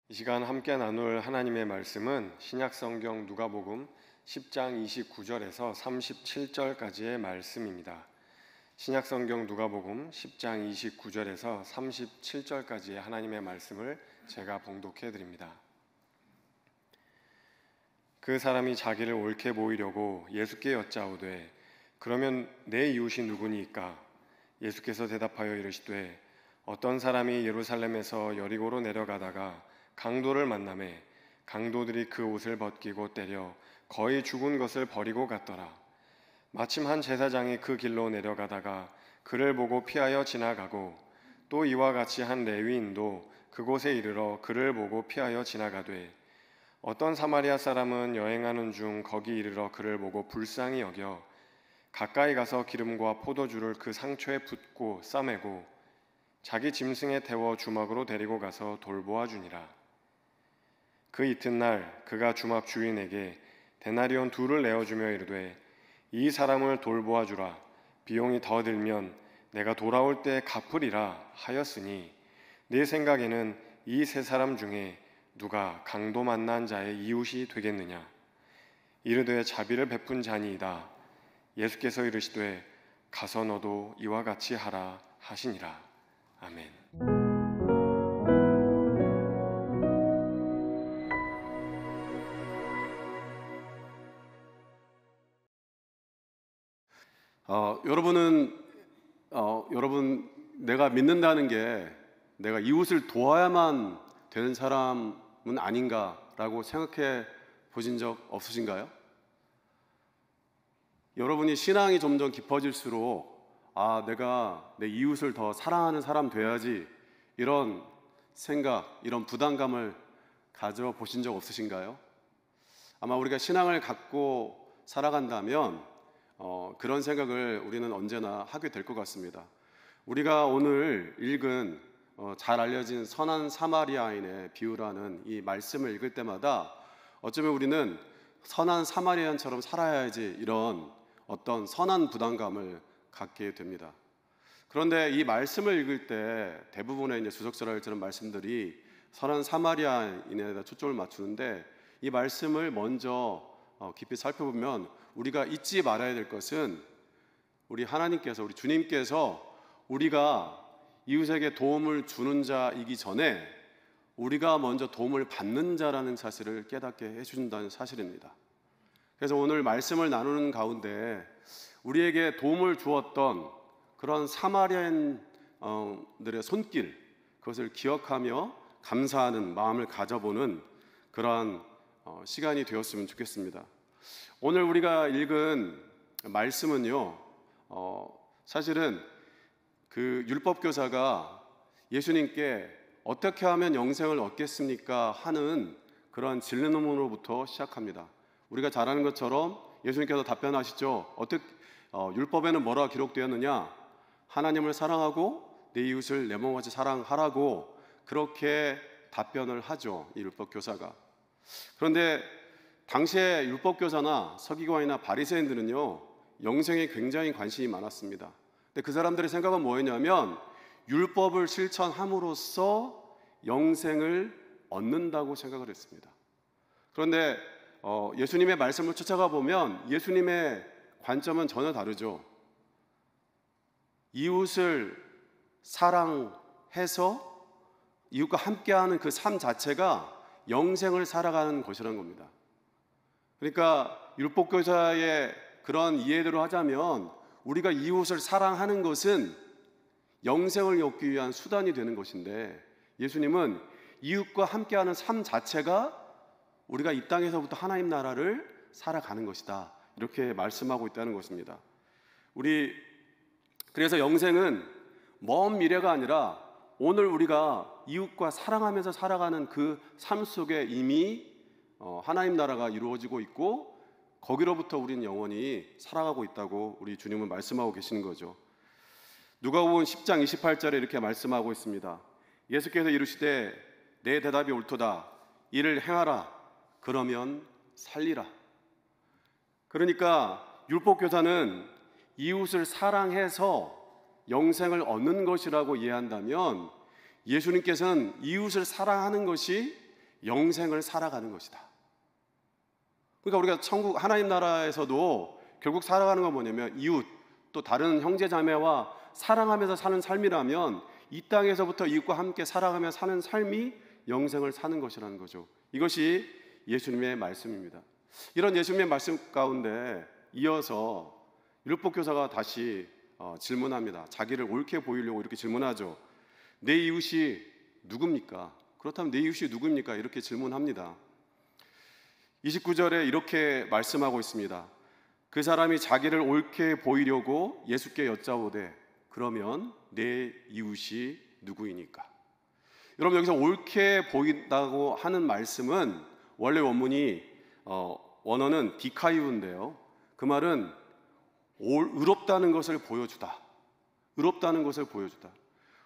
이 시간 함께 나눌 하나님의 말씀은 신약성경 누가복음 10장 29절에서 37절까지의 말씀입니다. 신약성경 누가복음 10장 29절에서 37절까지의 하나님의 말씀을 제가 봉독해 드립니다. 그 사람이 자기를 옳게 보이려고 예수께 여짜오되 그러면 내 이웃이 누구니까? 예수께서 대답하여 이르시되 어떤 사람이 예루살렘에서 여리고로 내려가다가 강도를 만나매 강도들이 그 옷을 벗기고 때려 거의 죽은 것을 버리고 갔더라. 마침 한 제사장이 그 길로 내려가다가 그를 보고 피하여 지나가고 또 이와 같이 한 레위인도 그곳에 이르러 그를 보고 피하여 지나가되 어떤 사마리아 사람은 여행하는 중 거기 이르러 그를 보고 불쌍히 여겨 가까이 가서 기름과 포도주를 그 상처에 붓고 싸매고 자기 짐승에 태워 주막으로 데리고 가서 돌보아 주니라. 그 이튿날 그가 주막 주인에게 데나리온 2를 내어주며 이르되 이 사람을 돌보아 주라. 비용이 더 들면 내가 돌아올 때 갚으리라 하였으니 내 생각에는 이 세 사람 중에 누가 강도 만난 자의 이웃이 되겠느냐? 이르되 자비를 베푼 자니이다. 예수께서 이르시되 가서 너도 이와 같이 하라 하시니라. 아멘. 여러분 내가 믿는다는 게 내가 이웃을 도와야만 되는 사람은 아닌가라고 생각해 보신 적 없으신가요? 여러분이 신앙이 점점 깊어질수록 내가 내 이웃을 더 사랑하는 사람 돼야지 이런 생각, 이런 부담감을 가져보신 적 없으신가요? 아마 우리가 신앙을 갖고 살아간다면 그런 생각을 우리는 언제나 하게 될 것 같습니다. 우리가 오늘 읽은 잘 알려진 선한 사마리아인의 비유라는 이 말씀을 읽을 때마다 어쩌면 우리는 선한 사마리아인처럼 살아야지 이런 어떤 선한 부담감을 갖게 됩니다. 그런데 이 말씀을 읽을 때 대부분의 이제 주석설화일처럼 말씀들이 선한 사마리아인에 초점을 맞추는데 이 말씀을 먼저 깊이 살펴보면 우리가 잊지 말아야 될 것은 우리 하나님께서, 우리 주님께서 우리가 이웃에게 도움을 주는 자이기 전에 우리가 먼저 도움을 받는 자라는 사실을 깨닫게 해주신다는 사실입니다. 그래서 오늘 말씀을 나누는 가운데 우리에게 도움을 주었던 그런 사마리아인들의 손길, 그것을 기억하며 감사하는 마음을 가져보는 그러한 시간이 되었으면 좋겠습니다. 오늘 우리가 읽은 말씀은요, 사실은 그 율법교사가 예수님께 어떻게 하면 영생을 얻겠습니까? 하는 그런 질문으로부터 시작합니다. 우리가 잘 아는 것처럼 예수님께서 답변하시죠. 율법에는 뭐라 기록되었느냐? 하나님을 사랑하고 내 이웃을 내 몸같이 사랑하라고 그렇게 답변을 하죠, 이 율법교사가. 그런데 당시에 율법교사나 서기관이나 바리새인들은요, 영생에 굉장히 관심이 많았습니다. 근데 그 사람들의 생각은 뭐였냐면 율법을 실천함으로써 영생을 얻는다고 생각을 했습니다. 그런데 예수님의 말씀을 쫓아가 보면 예수님의 관점은 전혀 다르죠. 이웃을 사랑해서 이웃과 함께하는 그 삶 자체가 영생을 살아가는 것이라는 겁니다. 그러니까 율법교사의 그런 이해대로 하자면 우리가 이웃을 사랑하는 것은 영생을 얻기 위한 수단이 되는 것인데 예수님은 이웃과 함께하는 삶 자체가 우리가 이 땅에서부터 하나님 나라를 살아가는 것이다, 이렇게 말씀하고 있다는 것입니다. 그래서 영생은 먼 미래가 아니라 오늘 우리가 이웃과 사랑하면서 살아가는 그 삶 속에 이미 하나님 나라가 이루어지고 있고 거기로부터 우리는 영원히 살아가고 있다고 우리 주님은 말씀하고 계시는 거죠. 누가복음 10장 28절에 이렇게 말씀하고 있습니다. 예수께서 이르시되 내 대답이 옳도다. 이를 행하라. 그러면 살리라. 그러니까 율법교사는 이웃을 사랑해서 영생을 얻는 것이라고 이해한다면 예수님께서는 이웃을 사랑하는 것이 영생을 살아가는 것이다. 그러니까 우리가 천국 하나님 나라에서도 결국 살아가는 건 뭐냐면 이웃 또 다른 형제 자매와 사랑하면서 사는 삶이라면 이 땅에서부터 이웃과 함께 살아가며 사는 삶이 영생을 사는 것이라는 거죠. 이것이 예수님의 말씀입니다. 이런 예수님의 말씀 가운데 이어서 율법교사가 다시 질문합니다. 자기를 옳게 보이려고 이렇게 질문하죠. 내 이웃이 누굽니까? 그렇다면 내 이웃이 누굽니까? 이렇게 질문합니다. 29절에 이렇게 말씀하고 있습니다. 그 사람이 자기를 옳게 보이려고 예수께 여짜오되 그러면 내 이웃이 누구이니까? 여러분, 여기서 옳게 보인다고 하는 말씀은 원래 원문이 원어는 디카이우인데요. 그 말은 의롭다는 것을 보여주다. 의롭다는 것을 보여주다.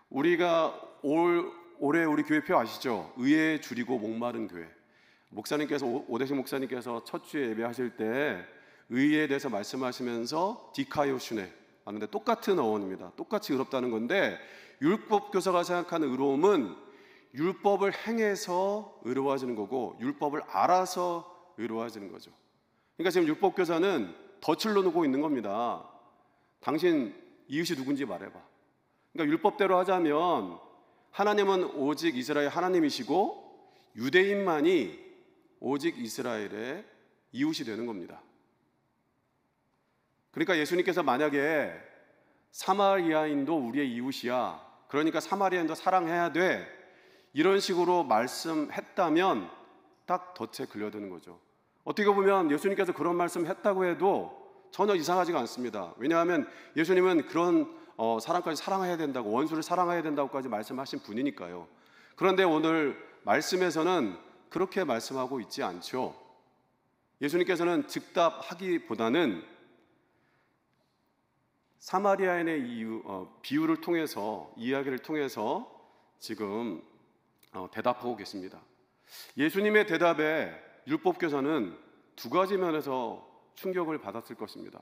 우리가 올해 우리 교회표 아시죠? 의에 줄이고 목마른 교회. 목사님께서 오대식 목사님께서 첫 주에 예배하실 때 의에 대해서 말씀하시면서 디카이오슈네 하는데 똑같은 어원입니다. 똑같이 의롭다는 건데 율법 교사가 생각하는 의로움은 율법을 행해서 의로워지는 거고 율법을 알아서 의로워지는 거죠. 그러니까 지금 율법 교사는 덫을 놓고 있는 겁니다. 당신 이웃이 누군지 말해봐. 그러니까 율법대로 하자면 하나님은 오직 이스라엘 하나님이시고 유대인만이 오직 이스라엘의 이웃이 되는 겁니다. 그러니까 예수님께서 만약에 사마리아인도 우리의 이웃이야, 그러니까 사마리아인도 사랑해야 돼, 이런 식으로 말씀했다면 딱 덫에 걸려드는 거죠. 어떻게 보면 예수님께서 그런 말씀했다고 해도 전혀 이상하지가 않습니다. 왜냐하면 예수님은 그런 사람까지 사랑해야 된다고, 원수를 사랑해야 된다고까지 말씀하신 분이니까요. 그런데 오늘 말씀에서는 그렇게 말씀하고 있지 않죠. 예수님께서는 즉답하기보다는 사마리아인의 비유를 통해서, 이야기를 통해서 지금 대답하고 계십니다. 예수님의 대답에 율법교사는 두 가지 면에서 충격을 받았을 것입니다.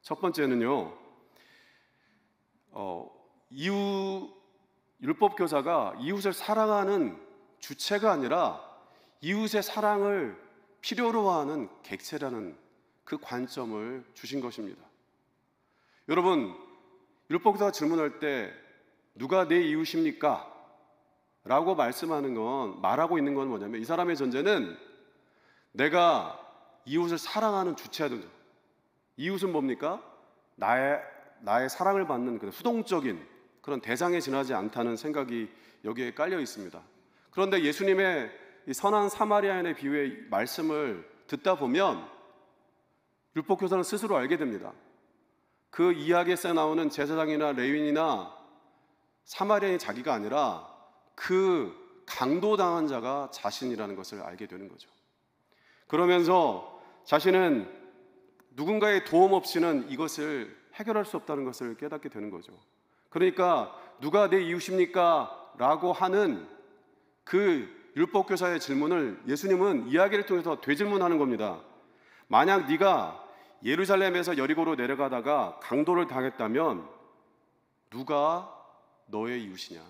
첫 번째는요, 율법교사가 이웃을 사랑하는 주체가 아니라 이웃의 사랑을 필요로 하는 객체라는 그 관점을 주신 것입니다. 여러분, 율법교사가 질문할 때 누가 내 이웃입니까? 라고 말하고 있는 건 뭐냐면 이 사람의 전제는 내가 이웃을 사랑하는 주체야 된다. 이웃은 뭡니까? 나의 사랑을 받는 그런 수동적인 그런 대상에 지나지 않다는 생각이 여기에 깔려 있습니다. 그런데 예수님의 이 선한 사마리아인의 비유의 말씀을 듣다 보면 율법교사는 스스로 알게 됩니다. 그 이야기에서 나오는 제사장이나 레위인이나 사마리아인이 자기가 아니라 그 강도당한 자가 자신이라는 것을 알게 되는 거죠. 그러면서 자신은 누군가의 도움 없이는 이것을 해결할 수 없다는 것을 깨닫게 되는 거죠. 그러니까 누가 내 이웃입니까? 라고 하는 그 율법교사의 질문을 예수님은 이야기를 통해서 되질문하는 겁니다. 만약 네가 예루살렘에서 여리고로 내려가다가 강도를 당했다면 누가 너의 이웃이냐?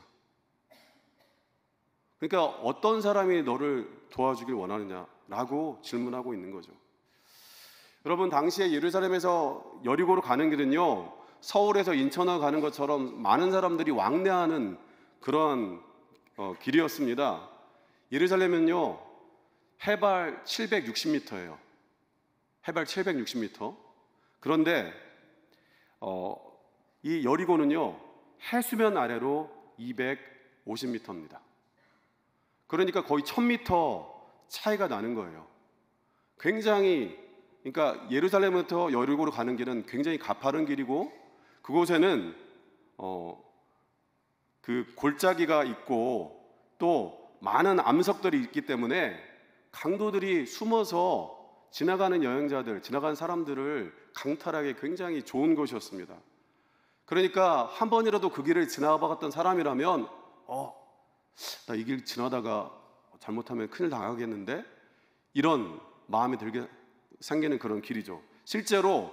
그러니까 어떤 사람이 너를 도와주길 원하느냐라고 질문하고 있는 거죠. 여러분, 당시에 예루살렘에서 여리고로 가는 길은요, 서울에서 인천으로 가는 것처럼 많은 사람들이 왕래하는 그런 길이었습니다. 예루살렘은요, 해발 760m예요. 해발 760m. 그런데 이 여리고는요, 해수면 아래로 250m입니다. 그러니까 거의 1000m 차이가 나는 거예요. 굉장히, 그러니까 예루살렘부터 여리고로 가는 길은 굉장히 가파른 길이고 그곳에는 그 골짜기가 있고 또 많은 암석들이 있기 때문에 강도들이 숨어서 지나가는 여행자들, 지나가는 사람들을 강탈하기 굉장히 좋은 곳이었습니다. 그러니까 한 번이라도 그 길을 지나가봤던 사람이라면 나 이 길 지나다가 잘못하면 큰일 당하겠는데? 이런 마음이 들게 생기는 그런 길이죠. 실제로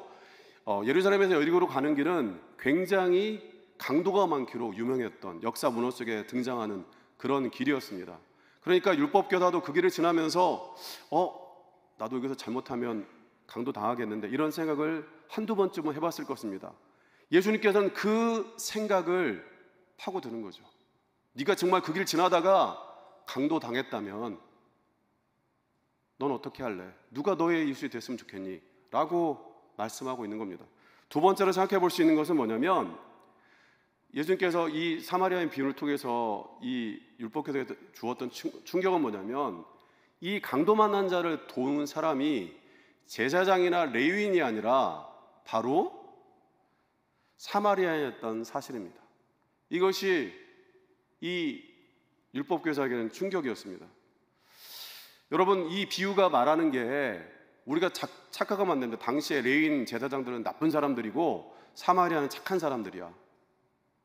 예루살렘에서 여리고로 가는 길은 굉장히 강도가 많기로 유명했던 역사 문화 속에 등장하는 그런 길이었습니다. 그러니까 율법교사도 그 길을 지나면서 나도 여기서 잘못하면 강도 당하겠는데 이런 생각을 한두 번쯤은 해봤을 것입니다. 예수님께서는 그 생각을 파고드는 거죠. 네가 정말 그 길 지나다가 강도 당했다면 넌 어떻게 할래? 누가 너의 이웃이 됐으면 좋겠니? 라고 말씀하고 있는 겁니다. 두 번째로 생각해 볼 수 있는 것은 뭐냐면 예수님께서 이 사마리아인 비유를 통해서 이 율법교사에게 주었던 충격은 뭐냐면 이 강도 만난 자를 도운 사람이 제사장이나 레위인이 아니라 바로 사마리아인이었던 사실입니다. 이것이 이 율법교사에게는 충격이었습니다. 여러분, 이 비유가 말하는 게 우리가 착각하면 안 되는데 당시에 레위인 제사장들은 나쁜 사람들이고 사마리아는 착한 사람들이야.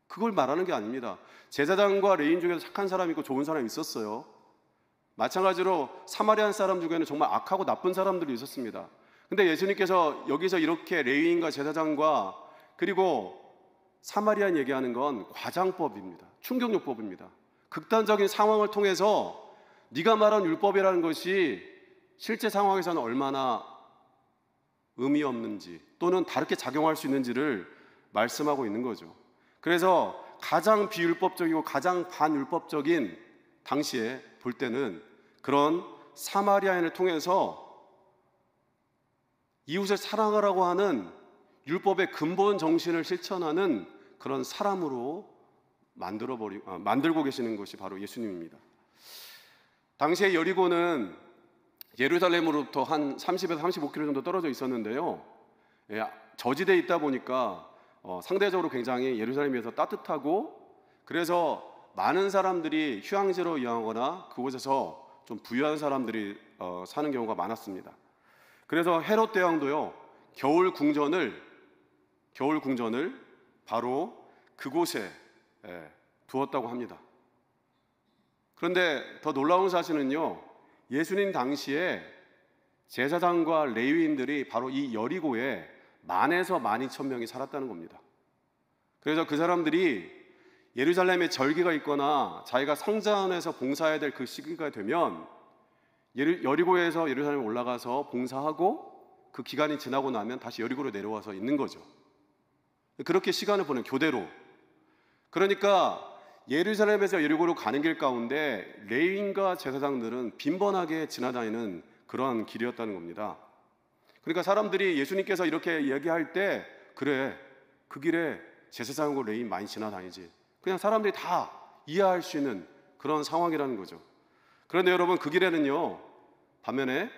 그걸 말하는 게 아닙니다. 제사장과 레위인 중에서 착한 사람이 있고 좋은 사람이 있었어요. 마찬가지로 사마리안 사람 중에는 정말 악하고 나쁜 사람들이 있었습니다. 근데 예수님께서 여기서 이렇게 레위인과 제사장과 그리고 사마리안 얘기하는 건 과장법입니다. 충격요법입니다. 극단적인 상황을 통해서 네가 말한 율법이라는 것이 실제 상황에서는 얼마나 의미 없는지 또는 다르게 작용할 수 있는지를 말씀하고 있는 거죠. 그래서 가장 비율법적이고 가장 반율법적인 당시에 볼 때는 그런 사마리아인을 통해서 이웃을 사랑하라고 하는 율법의 근본 정신을 실천하는 그런 사람으로 만들고 계시는 것이 바로 예수님입니다. 당시에 여리고는 예루살렘으로부터 한 30에서 35km 정도 떨어져 있었는데요. 저지대에 있다 보니까 상대적으로 굉장히 예루살렘에서 따뜻하고 그래서 많은 사람들이 휴양지로 이용하거나 그곳에서 좀 부유한 사람들이 사는 경우가 많았습니다. 그래서 헤롯 대왕도요 겨울 궁전을 바로 그곳에 두었다고 합니다. 그런데 더 놀라운 사실은요, 예수님 당시에 제사장과 레위인들이 바로 이 여리고에 10,000에서 12,000명이 살았다는 겁니다. 그래서 그 사람들이 예루살렘에 절기가 있거나 자기가 성전에서 봉사해야 될 그 시기가 되면 여리고에서 예루살렘에 올라가서 봉사하고 그 기간이 지나고 나면 다시 여리고로 내려와서 있는 거죠. 그렇게 시간을 보낸 교대로. 그러니까 예루살렘에서 여리고로 가는 길 가운데 레위인과 제사장들은 빈번하게 지나다니는 그러한 길이었다는 겁니다. 그러니까 사람들이 예수님께서 이렇게 얘기할 때 그래, 그 길에 제사장과 레위인 많이 지나다니지. 그냥 사람들이 다 이해할 수 있는 그런 상황이라는 거죠. 그런데 여러분, 그 길에는요 반면에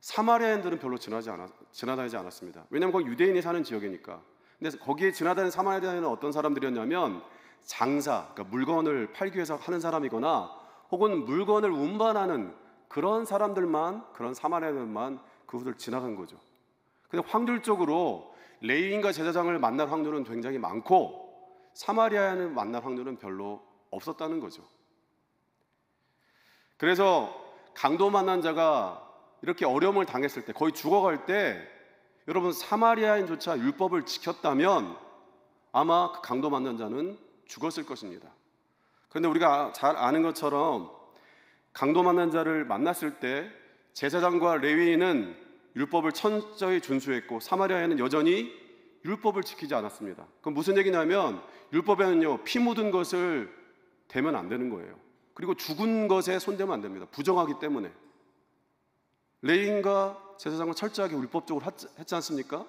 사마리아인들은 별로 지나다니지 않았습니다. 왜냐하면 거기 유대인이 사는 지역이니까. 근데 거기에 지나다니는 사마리아인은 어떤 사람들이었냐면 장사, 그러니까 물건을 팔기 위해서 하는 사람이거나 혹은 물건을 운반하는 그런 사람들만, 그런 사마리아인들만 그곳을 지나간 거죠. 근데 확률적으로 레위인과 제사장을 만날 확률은 굉장히 많고 사마리아인을 만날 확률은 별로 없었다는 거죠. 그래서 강도 만난 자가 이렇게 어려움을 당했을 때, 거의 죽어갈 때 여러분 사마리아인조차 율법을 지켰다면 아마 그 강도 만난 자는 죽었을 것입니다. 그런데 우리가 잘 아는 것처럼 강도 만난 자를 만났을 때 제사장과 레위인은 율법을 철저히 준수했고 사마리아인은 여전히 율법을 지키지 않았습니다. 그럼 무슨 얘기냐면 율법에는요 피 묻은 것을 대면 안 되는 거예요. 그리고 죽은 것에 손대면 안 됩니다. 부정하기 때문에. 레위인과 제사장은 철저하게 율법적으로 했지 않습니까?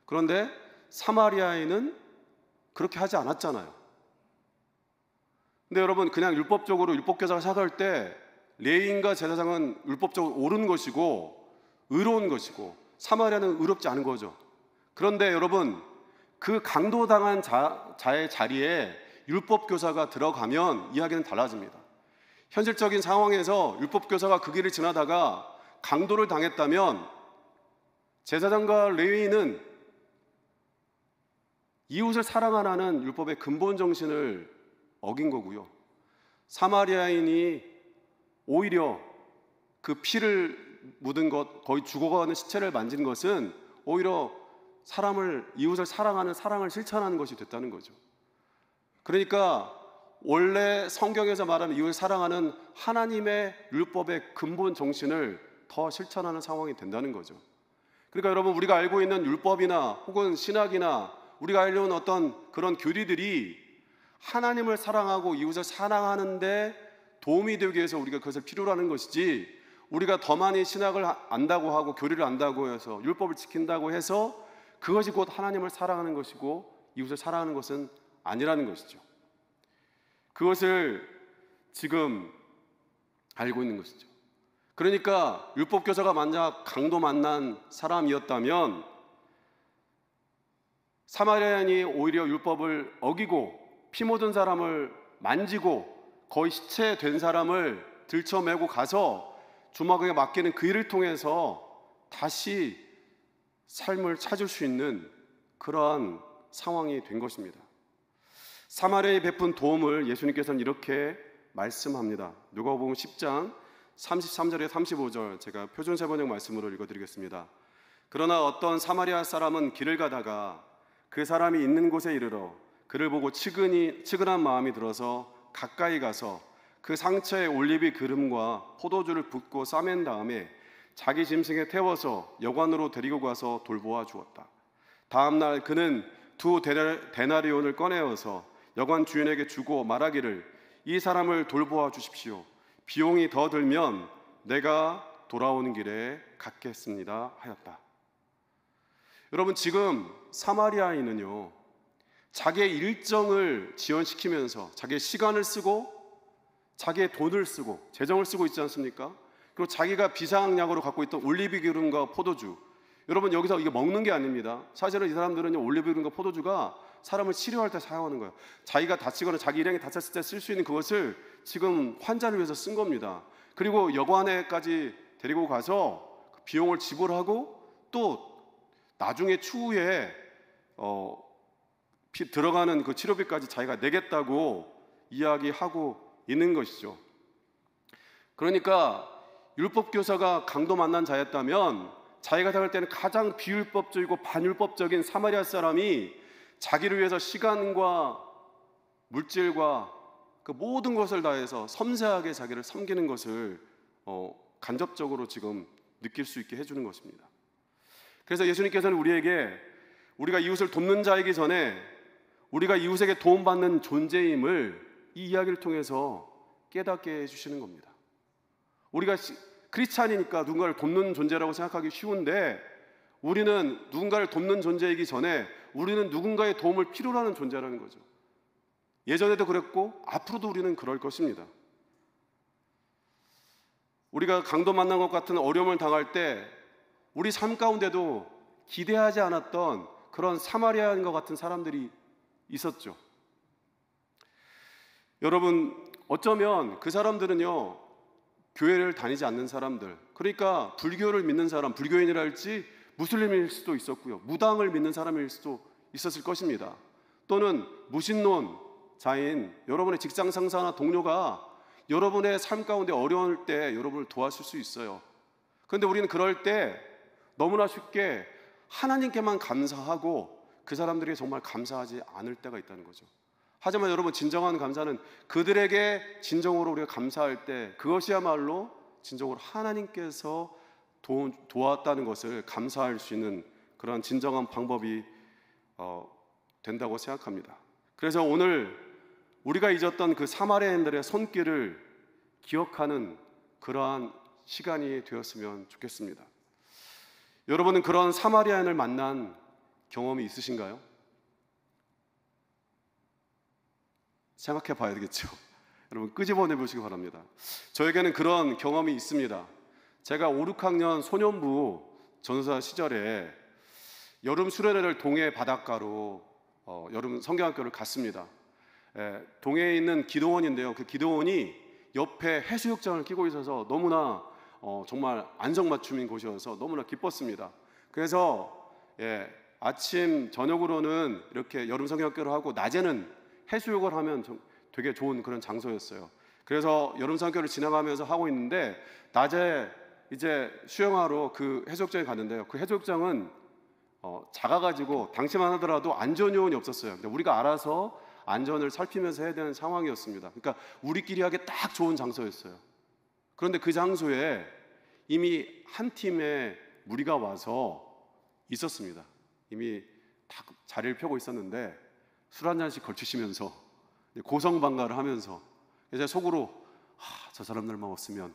그런데 사마리아인은 그렇게 하지 않았잖아요. 근데 여러분, 그냥 율법적으로 율법교사가 생각할 때 레위인과 제사장은 율법적으로 옳은 것이고 의로운 것이고 사마리아는 의롭지 않은 거죠. 그런데 여러분, 그 강도당한 자의 자리에 율법교사가 들어가면 이야기는 달라집니다. 현실적인 상황에서 율법교사가 그 길을 지나다가 강도를 당했다면 제사장과 레위인은 이웃을 사랑하라는 율법의 근본 정신을 어긴 거고요. 사마리아인이 오히려 그 피를 묻은 것, 거의 죽어가는 시체를 만진 것은 오히려 이웃을 사랑하는 사랑을 실천하는 것이 됐다는 거죠. 그러니까 원래 성경에서 말하는 이웃을 사랑하는 하나님의 율법의 근본 정신을 더 실천하는 상황이 된다는 거죠. 그러니까 여러분, 우리가 알고 있는 율법이나 혹은 신학이나 우리가 알고 있는 어떤 그런 교리들이 하나님을 사랑하고 이웃을 사랑하는데 도움이 되기 위해서 우리가 그것을 필요로 하는 것이지, 우리가 더 많이 신학을 안다고 하고 교리를 안다고 해서 율법을 지킨다고 해서 그것이 곧 하나님을 사랑하는 것이고 이웃을 사랑하는 것은 아니라는 것이죠. 그것을 지금 알고 있는 것이죠. 그러니까 율법교사가 만약 강도 만난 사람이었다면 사마리아인이 오히려 율법을 어기고 피 묻은 사람을 만지고 거의 시체 된 사람을 들쳐매고 가서 주막에 맡기는 그 일을 통해서 다시 삶을 찾을 수 있는 그러한 상황이 된 것입니다. 사마리아에 베푼 도움을 예수님께서는 이렇게 말씀합니다. 누가복음 10장 33절에 35절, 제가 표준세번역 말씀으로 읽어드리겠습니다. 그러나 어떤 사마리아 사람은 길을 가다가 그 사람이 있는 곳에 이르러 그를 보고 측은한 마음이 들어서 가까이 가서 그 상처에 올리브 기름과 포도주를 붓고 싸맨 다음에 자기 짐승에 태워서 여관으로 데리고 가서 돌보아 주었다. 다음 날 그는 2데나리온을 꺼내어서 여관 주인에게 주고 말하기를, 이 사람을 돌보아 주십시오. 비용이 더 들면 내가 돌아오는 길에 갚겠습니다 하였다. 여러분, 지금 사마리아인은요, 자기의 일정을 지연시키면서 자기의 시간을 쓰고 자기의 돈을 쓰고 재정을 쓰고 있지 않습니까? 그리고 자기가 비상약으로 갖고 있던 올리브 기름과 포도주, 여러분 여기서 이게 먹는 게 아닙니다. 사실은 이 사람들은 올리브 기름과 포도주가 사람을 치료할 때 사용하는 거예요. 자기가 다치거나 자기 일행이 다쳤을 때 쓸 수 있는 그것을 지금 환자를 위해서 쓴 겁니다. 그리고 여관에까지 데리고 가서 비용을 지불하고 또 나중에 추후에 들어가는 그 치료비까지 자기가 내겠다고 이야기하고 있는 것이죠. 그러니까 율법교사가 강도 만난 자였다면 자기가 생각할 때는 가장 비율법적이고 반율법적인 사마리아 사람이 자기를 위해서 시간과 물질과 그 모든 것을 다해서 섬세하게 자기를 섬기는 것을 간접적으로 지금 느낄 수 있게 해주는 것입니다. 그래서 예수님께서는 우리에게 우리가 이웃을 돕는 자이기 전에 우리가 이웃에게 도움받는 존재임을 이 이야기를 통해서 깨닫게 해주시는 겁니다. 우리가 크리스찬이니까 누군가를 돕는 존재라고 생각하기 쉬운데, 우리는 누군가를 돕는 존재이기 전에 우리는 누군가의 도움을 필요로 하는 존재라는 거죠. 예전에도 그랬고 앞으로도 우리는 그럴 것입니다. 우리가 강도 만난 것 같은 어려움을 당할 때 우리 삶 가운데도 기대하지 않았던 그런 사마리아인과 같은 사람들이 있었죠. 여러분, 어쩌면 그 사람들은요, 교회를 다니지 않는 사람들, 그러니까 불교를 믿는 사람, 불교인이라 할지 무슬림일 수도 있었고요, 무당을 믿는 사람일 수도 있었을 것입니다. 또는 무신론자인 여러분의 직장 상사나 동료가 여러분의 삶 가운데 어려울 때 여러분을 도와줄 수 있어요. 그런데 우리는 그럴 때 너무나 쉽게 하나님께만 감사하고 그 사람들에게 정말 감사하지 않을 때가 있다는 거죠. 하지만 여러분, 진정한 감사는 그들에게 진정으로 우리가 감사할 때 그것이야말로 진정으로 하나님께서 도왔다는 것을 감사할 수 있는 그런 진정한 방법이 된다고 생각합니다. 그래서 오늘 우리가 잊었던 그 사마리아인들의 손길을 기억하는 그러한 시간이 되었으면 좋겠습니다. 여러분은 그런 사마리아인을 만난 경험이 있으신가요? 생각해 봐야 되겠죠. 여러분, 끄집어내 보시기 바랍니다. 저에게는 그런 경험이 있습니다. 제가 5, 6학년 소년부 전도사 시절에 여름 수련회를 동해 바닷가로 여름 성경학교를 갔습니다. 동해에 있는 기도원인데요, 그 기도원이 옆에 해수욕장을 끼고 있어서 너무나 정말 안성맞춤인 곳이어서 너무나 기뻤습니다. 그래서 아침 저녁으로는 이렇게 여름 성경학교를 하고 낮에는 해수욕을 하면 되게 좋은 그런 장소였어요. 그래서 여름 성경학교를 지나가면서 하고 있는데 낮에 이제 수영하러 그 해수욕장에 갔는데요, 그 해수욕장은 작아가지고 당시만 하더라도 안전 요원이 없었어요. 근데 우리가 알아서 안전을 살피면서 해야 되는 상황이었습니다. 그러니까 우리끼리 하기 딱 좋은 장소였어요. 그런데 그 장소에 이미 한 팀의 무리가 와서 있었습니다. 이미 다 자리를 펴고 있었는데 술 한 잔씩 걸치시면서 고성방가를 하면서 제 속으로 저 사람들만 없으면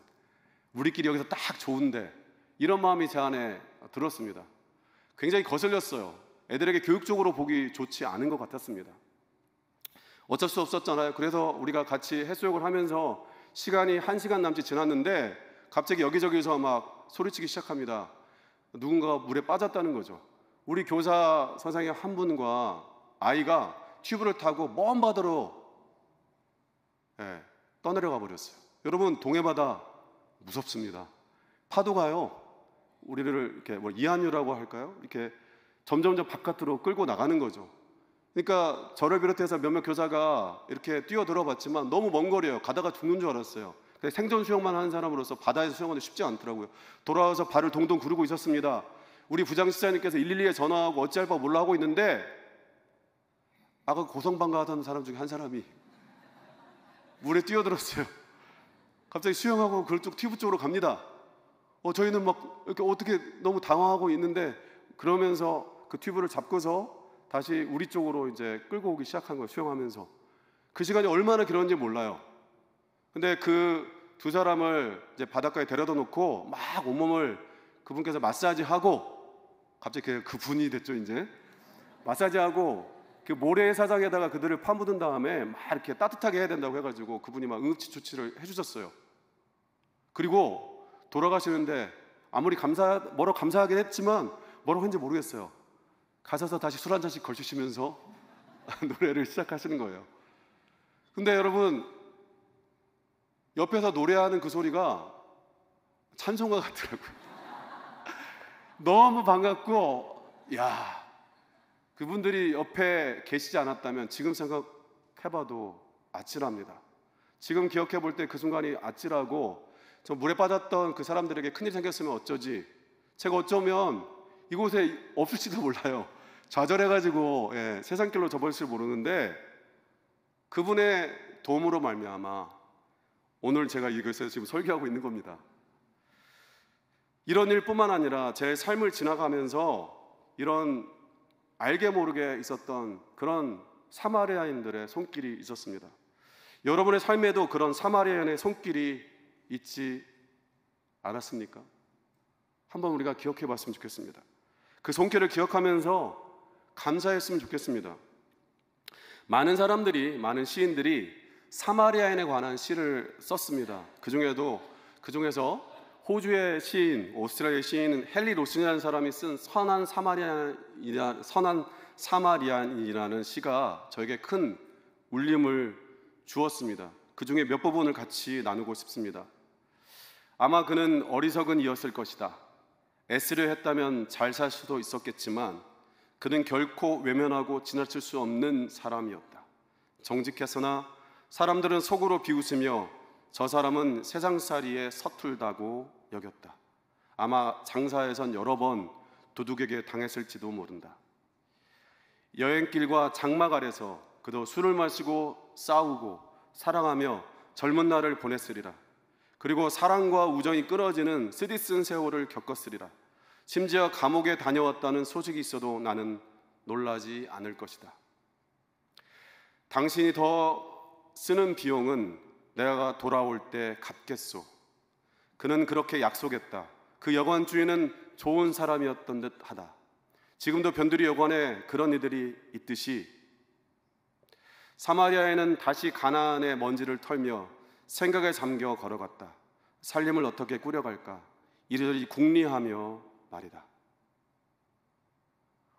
우리끼리 여기서 딱 좋은데, 이런 마음이 제 안에 들었습니다. 굉장히 거슬렸어요. 애들에게 교육적으로 보기 좋지 않은 것 같았습니다. 어쩔 수 없었잖아요. 그래서 우리가 같이 해수욕을 하면서 시간이 1시간 남짓 지났는데 갑자기 여기저기서 막 소리치기 시작합니다. 누군가가 물에 빠졌다는 거죠. 우리 교사 선생님 한 분과 아이가 튜브를 타고 먼 바다로 떠내려가 버렸어요. 여러분, 동해바다 무섭습니다. 파도가요, 우리를 이렇게 이한류라고 할까요? 이렇게 점점점 바깥으로 끌고 나가는 거죠. 그러니까 저를 비롯해서 몇몇 교사가 이렇게 뛰어들어 봤지만 너무 먼 거리예요. 가다가 죽는 줄 알았어요. 생존 수영만 하는 사람으로서 바다에서 수영하는 게 쉽지 않더라고요. 돌아와서 발을 동동 구르고 있었습니다. 우리 부장시장님께서 112에 전화하고 어찌할 바 몰라 하고 있는데, 아까 고성방가 하던 사람 중에 한 사람이 물에 뛰어들었어요. 갑자기 수영하고 그쪽 튜브 쪽으로 갑니다. 저희는 막 이렇게 어떻게 너무 당황하고 있는데, 그러면서 그 튜브를 잡고서 다시 우리 쪽으로 이제 끌고 오기 시작한 거예요. 수영하면서. 그 시간이 얼마나 길었는지 몰라요. 근데 그 두 사람을 이제 바닷가에 데려다 놓고 막 온몸을 그분께서 마사지하고, 갑자기 그 분이 됐죠. 이제 마사지하고 그 모래사장에다가 그들을 파묻은 다음에 막 이렇게 따뜻하게 해야 된다고 해가지고 그분이 막 응급치 조치를 해주셨어요. 그리고 돌아가시는데 아무리 뭐라고 감사하긴 했지만 뭐라고 했는지 모르겠어요. 가셔서 다시 술 한 잔씩 걸치시면서 노래를 시작하시는 거예요. 근데 여러분, 옆에서 노래하는 그 소리가 찬송가 같더라고요. 너무 반갑고, 야, 그분들이 옆에 계시지 않았다면 지금 생각해봐도 아찔합니다. 지금 기억해 볼 때 그 순간이 아찔하고, 저 물에 빠졌던 그 사람들에게 큰일 생겼으면 어쩌지, 제가 어쩌면 이곳에 없을지도 몰라요. 좌절해가지고 세상길로 접어질지 모르는데, 그분의 도움으로 말미암아 오늘 제가 이곳에서 지금 설교하고 있는 겁니다. 이런 일뿐만 아니라 제 삶을 지나가면서 이런 알게 모르게 있었던 그런 사마리아인들의 손길이 있었습니다. 여러분의 삶에도 그런 사마리아인의 손길이 있지 않았습니까? 한번 우리가 기억해 봤으면 좋겠습니다. 그 손길을 기억하면서 감사했으면 좋겠습니다. 많은 사람들이, 많은 시인들이 사마리아인에 관한 시를 썼습니다. 그 중에서 호주의 시인, 오스트리아의 시인 헨리 로슨이라는 사람이 쓴 선한 사마리안이라는 시가 저에게 큰 울림을 주었습니다. 그 중에 몇 부분을 같이 나누고 싶습니다. 아마 그는 어리석은 이였을 것이다. 애쓰려 했다면 잘 살 수도 있었겠지만 그는 결코 외면하고 지나칠 수 없는 사람이었다. 정직했으나 사람들은 속으로 비웃으며 저 사람은 세상살이에 서툴다고 여겼다. 아마 장사에선 여러 번 도둑에게 당했을지도 모른다. 여행길과 장막 아래서 그도 술을 마시고 싸우고 사랑하며 젊은 날을 보냈으리라. 그리고 사랑과 우정이 끊어지는 쓰디쓴 세월을 겪었으리라. 심지어 감옥에 다녀왔다는 소식이 있어도 나는 놀라지 않을 것이다. 당신이 더 쓰는 비용은 내가 돌아올 때 갚겠소. 그는 그렇게 약속했다. 그 여관 주인은 좋은 사람이었던 듯 하다. 지금도 변두리 여관에 그런 이들이 있듯이 사마리아에는 다시 가나안의 먼지를 털며 생각에 잠겨 걸어갔다. 살림을 어떻게 꾸려갈까 이리저리 궁리하며 말이다.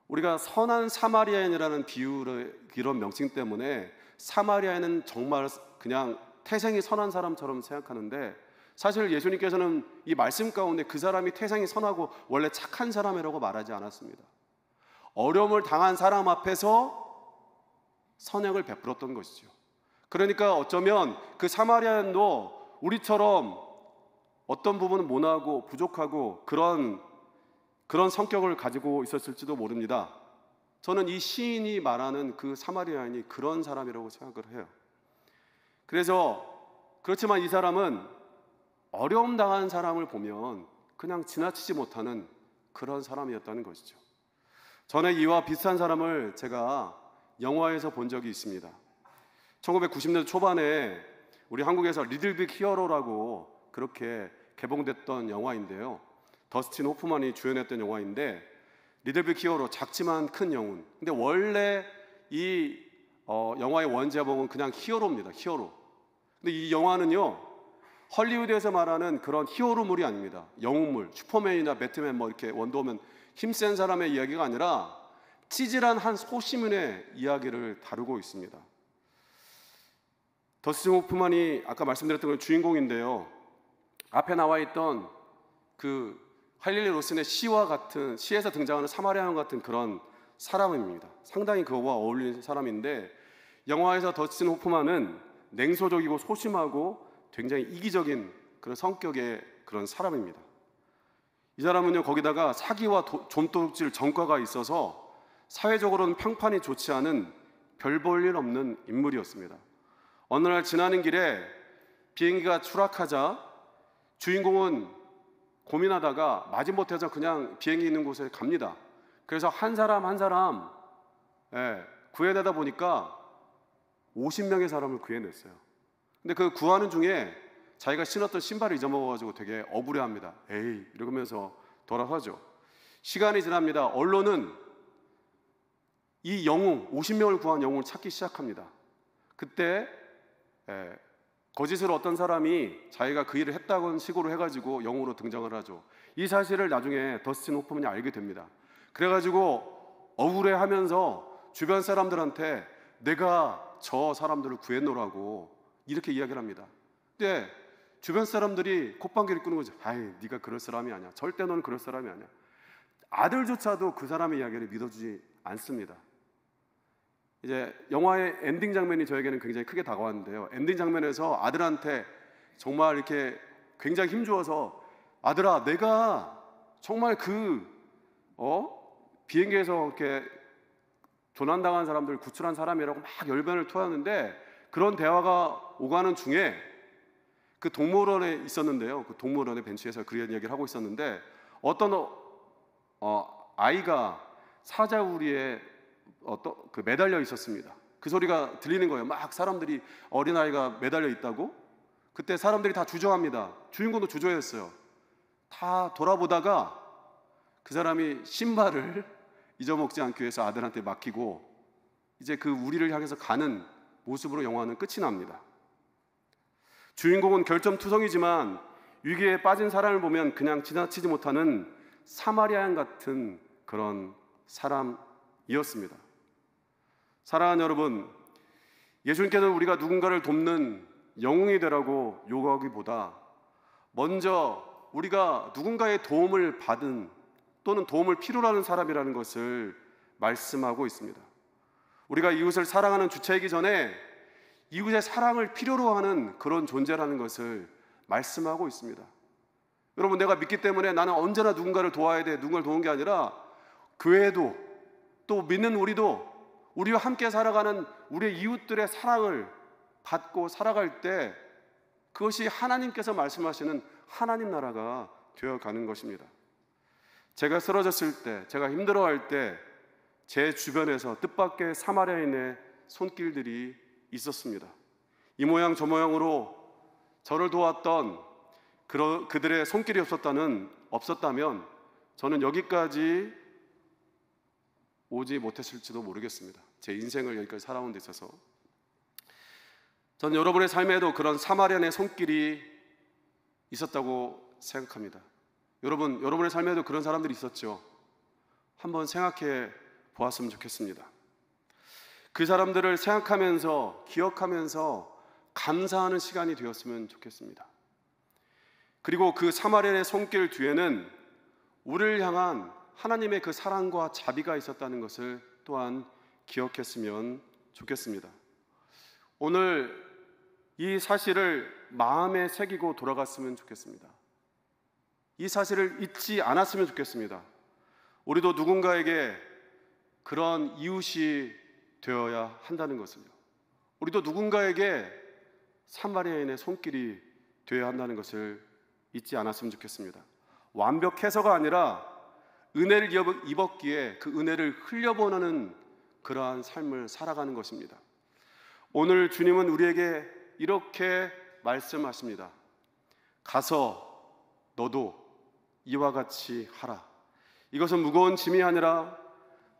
우리가 선한 사마리아인이라는 비유를, 이런 명칭 때문에 사마리아인은 정말 그냥 태생이 선한 사람처럼 생각하는데, 사실 예수님께서는 이 말씀 가운데 그 사람이 태생이 선하고 원래 착한 사람이라고 말하지 않았습니다. 어려움을 당한 사람 앞에서 선행을 베풀었던 것이죠. 그러니까 어쩌면 그 사마리아인도 우리처럼 어떤 부분은 모나고 부족하고 그런 성격을 가지고 있었을지도 모릅니다. 저는 이 시인이 말하는 그 사마리아인이 그런 사람이라고 생각을 해요. 그래서 그렇지만 이 사람은 어려움 당한 사람을 보면 그냥 지나치지 못하는 그런 사람이었다는 것이죠. 전에 이와 비슷한 사람을 제가 영화에서 본 적이 있습니다. 1990년대 초반에 우리 한국에서 리틀 빅 히어로라고 그렇게 개봉됐던 영화인데요. 더스틴 호프만이 주연했던 영화인데, 리틀 빅 히어로, 작지만 큰 영웅. 근데 원래 이 영화의 원제목은 그냥 히어로입니다. 히어로. 근데 이 영화는요, 헐리우드에서 말하는 그런 히어로물이 아닙니다. 영웅물, 슈퍼맨이나 배트맨 뭐 이렇게 원더우먼 힘센 사람의 이야기가 아니라 찌질한 한 소시민의 이야기를 다루고 있습니다. 더스틴 호프만이 아까 말씀드렸던 그 주인공인데요. 앞에 나와 있던 그 할릴리 로슨의 시와 같은, 시에서 등장하는 사마리아인 같은 그런 사람입니다. 상당히 그거와 어울리는 사람인데, 영화에서 더스틴 호프만은 냉소적이고 소심하고 굉장히 이기적인 그런 성격의 그런 사람입니다. 이 사람은요, 거기다가 사기와 좀도둑질 전과가 있어서 사회적으로는 평판이 좋지 않은 별 볼 일 없는 인물이었습니다. 어느 날 지나는 길에 비행기가 추락하자 주인공은 고민하다가 마지못해서 그냥 비행기 있는 곳에 갑니다. 그래서 한 사람 한 사람 구해내다 보니까 50명의 사람을 구해냈어요. 근데 그 구하는 중에 자기가 신었던 신발을 잊어먹어가지고 되게 억울해합니다. 에이, 이러면서 돌아서죠. 시간이 지납니다. 언론은 이 영웅, 50명을 구한 영웅을 찾기 시작합니다. 그때 거짓으로 어떤 사람이 자기가 그 일을 했다는 식으로 해가지고 영웅으로 등장을 하죠. 이 사실을 나중에 더스틴 호프만이 알게 됩니다. 그래가지고 억울해하면서 주변 사람들한테 내가 저 사람들을 구해놓으라고 이렇게 이야기를 합니다. 근데 주변 사람들이 콧방귀를 끄는 거죠. 아이, 네가 그럴 사람이 아니야. 절대 너는 그럴 사람이 아니야. 아들조차도 그 사람의 이야기를 믿어주지 않습니다. 이제 영화의 엔딩 장면이 저에게는 굉장히 크게 다가왔는데요. 엔딩 장면에서 아들한테 정말 이렇게 굉장히 힘주어서, 아들아, 내가 정말 비행기에서 이렇게 조난당한 사람들 구출한 사람이라고 막 열변을 토하는데, 그런 대화가 오가는 중에 그 동물원에 있었는데요. 그 동물원의 벤치에서 그런 이야기를 하고 있었는데, 어떤 아이가 사자우리에 매달려 있었습니다. 그 소리가 들리는 거예요. 막 사람들이, 어린아이가 매달려 있다고. 그때 사람들이 다 주저합니다. 주인공도 주저했어요. 다 돌아보다가 그 사람이 신발을 잊어먹지 않기 위해서 아들한테 맡기고 이제 그 우리를 향해서 가는 모습으로 영화는 끝이 납니다. 주인공은 결점투성이지만 위기에 빠진 사람을 보면 그냥 지나치지 못하는 사마리아인 같은 그런 사람이었습니다. 사랑하는 여러분, 예수님께서는 우리가 누군가를 돕는 영웅이 되라고 요구하기보다 먼저 우리가 누군가의 도움을 받은 또는 도움을 필요로 하는 사람이라는 것을 말씀하고 있습니다. 우리가 이웃을 사랑하는 주체이기 전에 이웃의 사랑을 필요로 하는 그런 존재라는 것을 말씀하고 있습니다. 여러분, 내가 믿기 때문에 나는 언제나 누군가를 도와야 돼, 누군가를 도우는 게 아니라 교회도 또 믿는 우리도 우리와 함께 살아가는 우리의 이웃들의 사랑을 받고 살아갈 때 그것이 하나님께서 말씀하시는 하나님 나라가 되어가는 것입니다. 제가 쓰러졌을 때, 제가 힘들어할 때 제 주변에서 뜻밖의 사마리아인의 손길들이 있었습니다. 이 모양 저 모양으로 저를 도왔던 그들의 손길이 없었다면 저는 여기까지 오지 못했을지도 모르겠습니다. 제 인생을 여기까지 살아온 데 있어서 저는 여러분의 삶에도 그런 사마리아인의 손길이 있었다고 생각합니다. 여러분의 삶에도 그런 사람들이 있었죠. 한번 생각해 보았으면 좋겠습니다. 그 사람들을 생각하면서 기억하면서 감사하는 시간이 되었으면 좋겠습니다. 그리고 그 사마리아인의 손길 뒤에는 우리를 향한 하나님의 그 사랑과 자비가 있었다는 것을 또한 기억했으면 좋겠습니다. 오늘 이 사실을 마음에 새기고 돌아갔으면 좋겠습니다. 이 사실을 잊지 않았으면 좋겠습니다. 우리도 누군가에게 그런 이웃이 되어야 한다는 것을요. 우리도 누군가에게 사마리아인의 손길이 되어야 한다는 것을 잊지 않았으면 좋겠습니다. 완벽해서가 아니라 은혜를 입었기에 그 은혜를 흘려보내는 그러한 삶을 살아가는 것입니다. 오늘 주님은 우리에게 이렇게 말씀하십니다. 가서 너도 이와 같이 하라. 이것은 무거운 짐이 아니라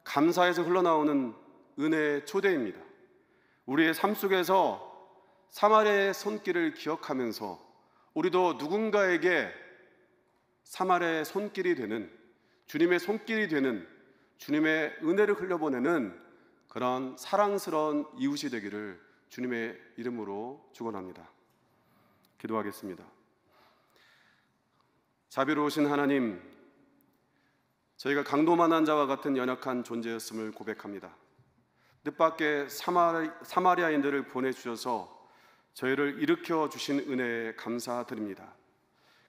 감사에서 흘러나오는 은혜의 초대입니다. 우리의 삶 속에서 사마리아의 손길을 기억하면서 우리도 누군가에게 사마리아의 손길이 되는, 주님의 손길이 되는, 주님의 은혜를 흘려보내는 그런 사랑스러운 이웃이 되기를 주님의 이름으로 축원합니다. 기도하겠습니다. 자비로우신 하나님, 저희가 강도만한 자와 같은 연약한 존재였음을 고백합니다. 뜻밖의 사마리아인들을 보내주셔서 저희를 일으켜 주신 은혜에 감사드립니다.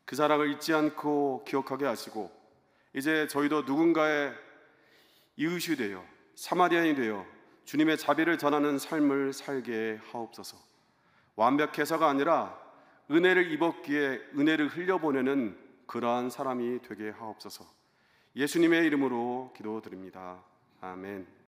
그 사랑을 잊지 않고 기억하게 하시고 이제 저희도 누군가의 이웃이 되어 사마리아인이 되어 주님의 자비를 전하는 삶을 살게 하옵소서. 완벽해서가 아니라 은혜를 입었기에 은혜를 흘려보내는 그러한 사람이 되게 하옵소서. 예수님의 이름으로 기도드립니다. 아멘.